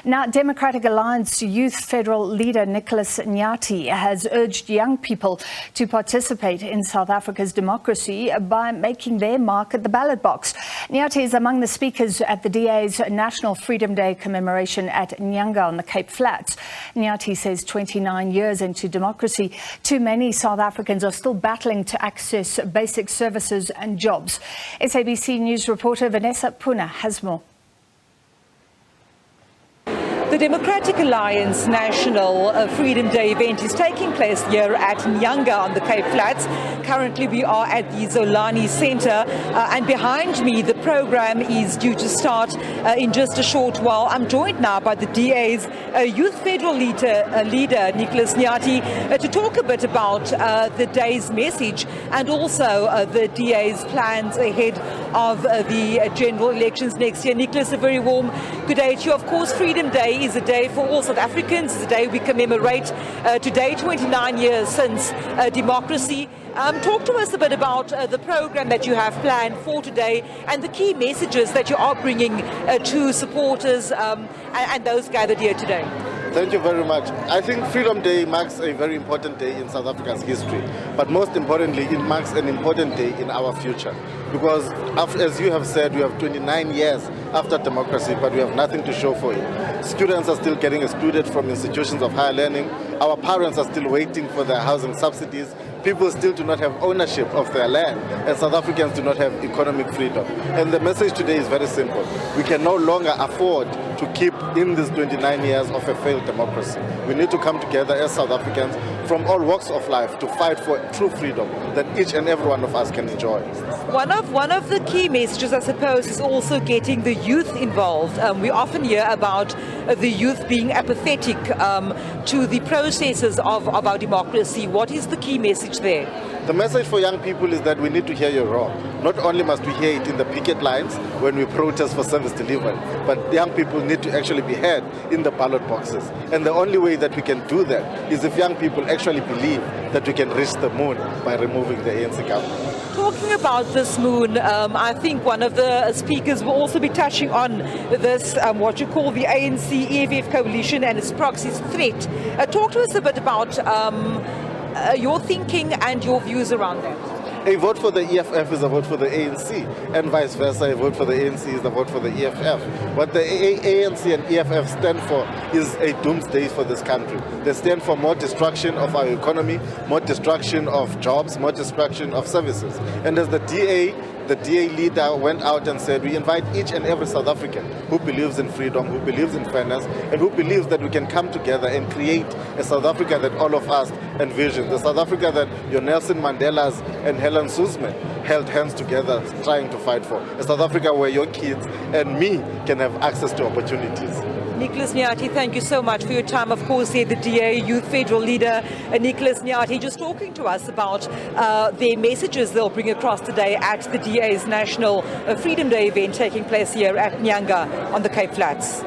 Now, Democratic Alliance Youth Federal Leader Nicholas Nyati has urged young people to participate in South Africa's democracy by making their mark at the ballot box. Nyati is among the speakers at the DA's National Freedom Day commemoration at Nyanga on the Cape Flats. Nyati says 29 years into democracy, too many South Africans are still battling to access basic services and jobs. SABC News reporter Vanessa Poonah has more. The Democratic Alliance National Freedom Day event is taking place here at Nyanga on the Cape Flats. Currently we are at the Zolani Centre and behind me the program is due to start in just a short while. I'm joined now by the DA's Youth Federal Leader Nicholas Nyati to talk a bit about the day's message and also the DA's plans ahead of the general elections next year. Nicholas, a very warm good day to you. Of course, Freedom Day is a day for all South Africans. It's a day we commemorate today, 29 years since democracy. Talk to us a bit about the program that you have planned for today and the key messages that you are bringing to supporters and those gathered here today. Thank you very much. I think Freedom Day marks a very important day in South Africa's history, but most importantly, it marks an important day in our future. Because as you have said, we have 29 years after democracy, but we have nothing to show for it. Students are still getting excluded from institutions of higher learning. Our parents are still waiting for their housing subsidies. People still do not have ownership of their land, and South Africans do not have economic freedom. And the message today is very simple. We can no longer afford to keep in these 29 years of a failed democracy. We need to come together as South Africans from all walks of life to fight for true freedom that each and every one of us can enjoy. One of the key messages, I suppose, is also getting the youth involved. We often hear about the youth being apathetic to the processes of our democracy. What is the key message there? The message for young people is that we need to hear your roar. Not only must we hear it in the picket lines when we protest for service delivery, but young people need to actually be heard in the ballot boxes. And the only way that we can do that is if young people actually believe that we can reach the moon by removing the ANC government. Talking about this moon, I think one of the speakers will also be touching on this, what you call the ANC-EFF coalition and its proxies threat. Talk to us a bit about your thinking and your views around that. A vote for the EFF is a vote for the ANC, and vice versa, a vote for the ANC is a vote for the EFF. What the ANC and EFF stand for is a doomsday for this country. They stand for more destruction of our economy, more destruction of jobs, more destruction of services. And as the DA leader went out and said, we invite each and every South African who believes in freedom, who believes in fairness, and who believes that we can come together and create a South Africa that all of us envision. The South Africa that your Nelson Mandelas and Helen Suzman held hands together trying to fight for. A South Africa where your kids and me can have access to opportunities. Nicholas Nyati, thank you so much for your time. Of course, the DA Youth Federal Leader, Nicholas Nyati, just talking to us about their messages they'll bring across today at the DA's National Freedom Day event taking place here at Nyanga on the Cape Flats.